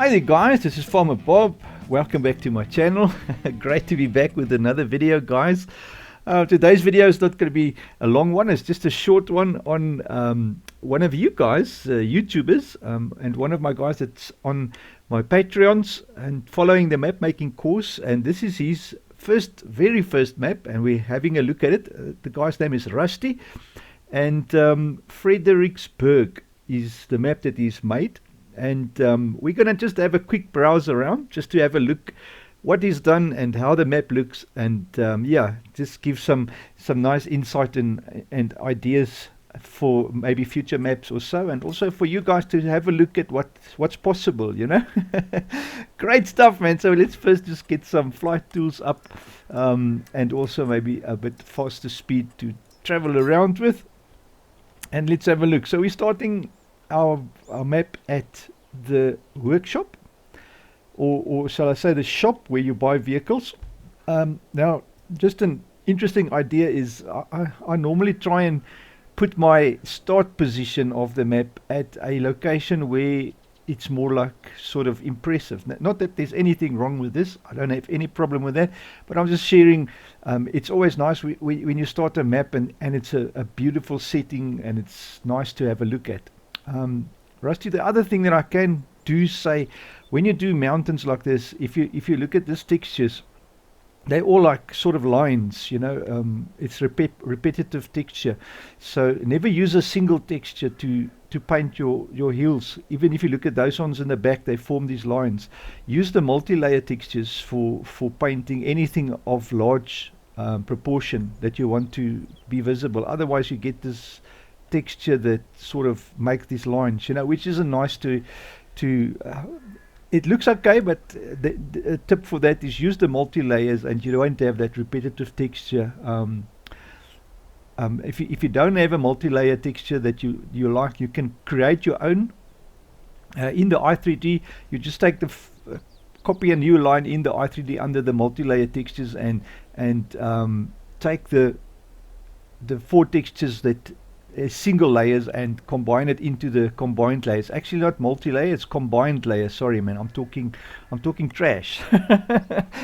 Hi there guys, this is Farmer Bob. Welcome back to my channel. Great to be back with another video, guys. Today's video is not going to be a long one. It's just a short one on one of you guys, YouTubers, and one of my guys that's on my Patreons and following the map making course. And this is his very first map, and we're having a look at it. The guy's name is Rusty, and Fredericksburg is the map that he's made. And we're going to just have a quick browse around just to have a look what he's done and how the map looks, and yeah, just give some nice insight and ideas for maybe future maps or so, and also for you guys to have a look at what's possible, you know. Great stuff, man. So let's first just get some flight tools up, and also maybe a bit faster speed to travel around with, and let's have a look. So we're starting our map at the workshop, or shall I say the shop where you buy vehicles. Now, just an interesting idea is I normally try and put my start position of the map at a location where it's more like sort of impressive. Not that there's anything wrong with this, I don't have any problem with that, but I'm just sharing. It's always nice when you start a map and it's a beautiful setting and it's nice to have a look at. Rusty, the other thing that I can do say, when you do mountains like this, if you look at these textures, they all like sort of lines, you know. It's repetitive texture, so never use a single texture to paint your hills. Even if you look at those ones in the back, they form these lines. Use the multi-layer textures for painting anything of large proportion that you want to be visible. Otherwise you get this texture that sort of make these lines, you know, which isn't nice to it looks okay, but the tip for that is use the multi-layers and you don't have that repetitive texture. If you don't have a multi-layer texture that you like, you can create your own in the i3D. You just take copy a new line in the i3D under the multi-layer textures and take the four textures that single layers and combine it into the combined layers. Actually not multi-layer, it's combined layers. Sorry man, I'm talking trash.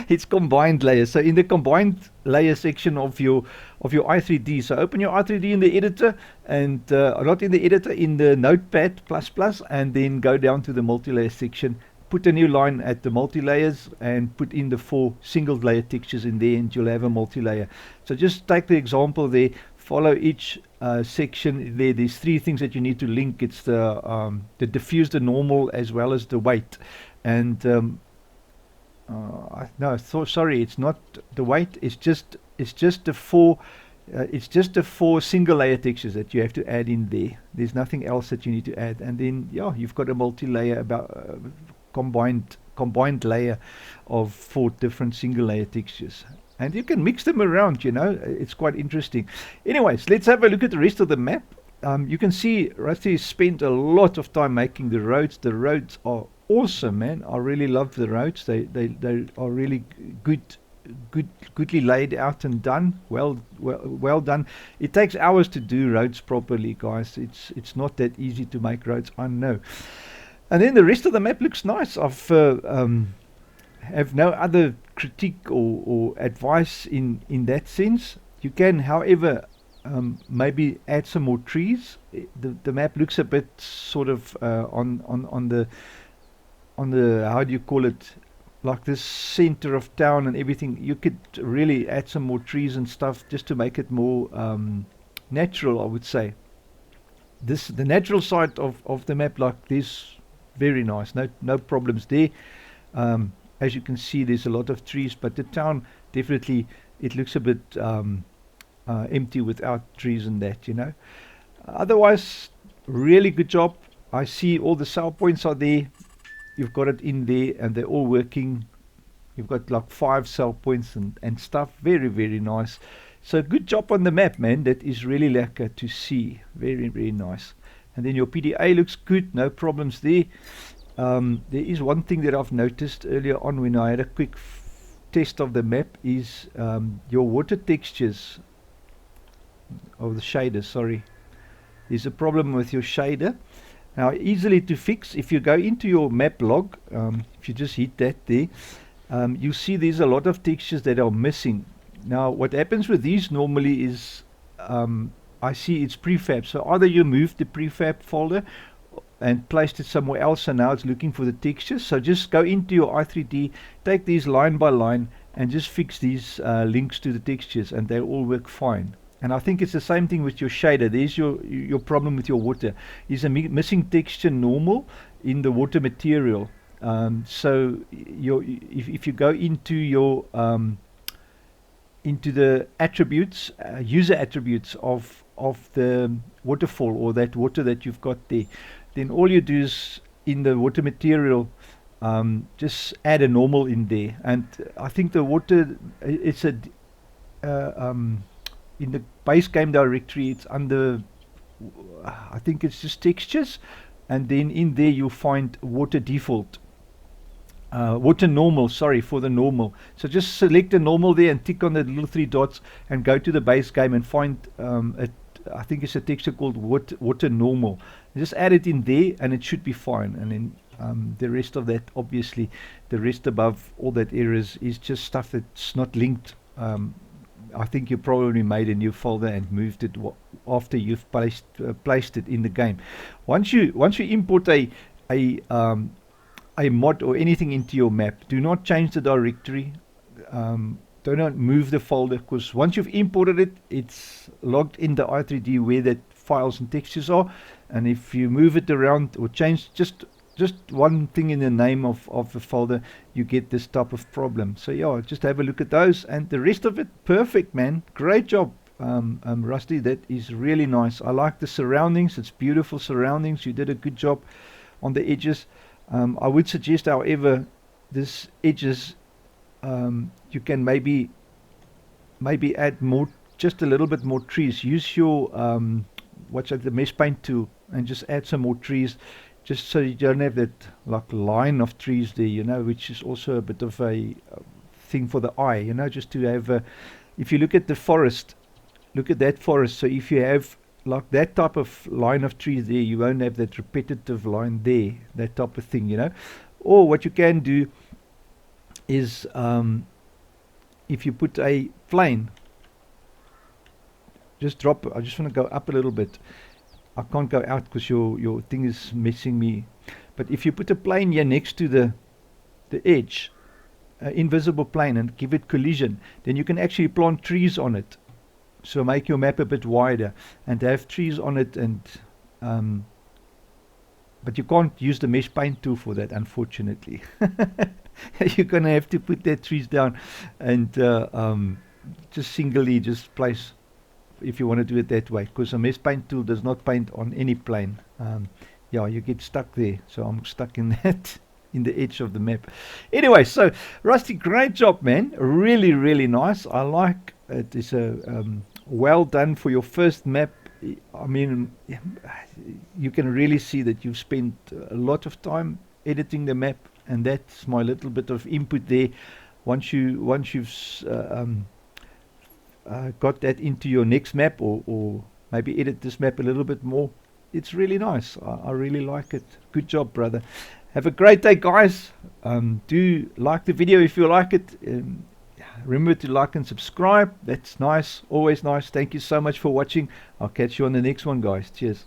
It's combined layers. So in the combined layer section of your i3D, so open your i3D in the editor, and not in the editor, in the notepad plus, and then go down to the multi-layer section, put a new line at the multi-layers and put in the four single layer textures in there, and you'll have a multi-layer. So just take the example there, follow each section there. There's three things that you need to link. It's the diffuse, the normal, as well as the weight. And sorry, it's not the weight. It's just the four. It's just the four single layer textures that you have to add in there. There's nothing else that you need to add. And then yeah, you've got a multi-layer, about combined layer of four different single layer textures. And you can mix them around, you know. It's quite interesting. Anyways, let's have a look at the rest of the map. You can see Rusty spent a lot of time making the roads. The roads are awesome, man. I really love the roads. They are really goodly laid out and done. Well done. It takes hours to do roads properly, guys. It's not that easy to make roads, I know. And then the rest of the map looks nice. I've have no other critique or advice in that sense. You can, however, maybe add some more trees. The map looks a bit sort of on the how do you call it, like this center of town and everything. You could really add some more trees and stuff just to make it more natural, I would say. The natural side of the map like this, very nice. No problems there. As you can see, there's a lot of trees, but the town definitely, it looks a bit empty without trees and that, you know. Otherwise, really good job. I see all the sell points are there. You've got it in there and they're all working. You've got like 5 sell points and stuff. Very, very nice. So good job on the map, man. That is really lekker to see. Very, very nice. And then your PDA looks good. No problems there. There is one thing that I've noticed earlier on when I had a quick test of the map is your water textures of the shader. Sorry, there's a problem with your shader. Now, easily to fix, if you go into your map log, if you just hit that there, you see there's a lot of textures that are missing. Now, what happens with these normally is, I see it's prefab. So either you move the prefab folder and placed it somewhere else, and now it's looking for the textures. So just go into your i3D, take these line by line, and just fix these links to the textures, and they all work fine. And I think it's the same thing with your shader. There's your problem with your water. Is a missing texture normal in the water material. So if you go into your into the attributes, user attributes of the waterfall, or that water that you've got there, then all you do is in the water material, just add a normal in there. And I think the water, it's a in the base game directory, it's under, I think it's just textures, and then in there you'll find water default, water normal, sorry, for the normal. So just select the normal there and tick on the little 3 dots and go to the base game and find I think it's a texture called water normal. Just add it in there and it should be fine. And then the rest of that, obviously, the rest above all that errors is just stuff that's not linked. I think you probably made a new folder and moved it after you've placed it in the game. Once you import a mod or anything into your map, do not change the directory. Do not move the folder, because once you've imported it, it's logged in the i3D where that files and textures are. And if you move it around or change just one thing in the name of the folder, you get this type of problem. So yeah, just have a look at those, and the rest of it, perfect, man. Great job, Rusty. That is really nice. I like the surroundings. It's beautiful surroundings. You did a good job on the edges. I would suggest, however, this edges, you can maybe add more, just a little bit more trees. Use your the mesh paint tool and just add some more trees, just so you don't have that like line of trees there, you know, which is also a bit of a thing for the eye, you know, just to have if you look at the forest, look at that forest. So if you have like that type of line of trees there, you won't have that repetitive line there, that type of thing, you know. Or what you can do is, if you put a plane, just drop, I just want to go up a little bit. I can't go out because your thing is messing me. But if you put a plane here next to the edge, invisible plane, and give it collision, then you can actually plant trees on it. So make your map a bit wider and have trees on it, and but you can't use the mesh paint tool for that, unfortunately. You're gonna have to put that trees down and just singly just place, if you want to do it that way, because a mesh paint tool does not paint on any plane. Yeah, you get stuck there. So I'm stuck in that, in the edge of the map. Anyway, so Rusty, great job, man. Really, really nice. I like it. It's a well done for your first map. I mean, you can really see that you've spent a lot of time editing the map, and that's my little bit of input there. Once you've got that into your next map, or maybe edit this map a little bit more, it's really nice. I really like it. Good job, brother. Have a great day, guys. Do like the video if you like it. Remember to like and subscribe. That's nice, always nice. Thank you so much for watching. I'll catch you on the next one, guys. Cheers.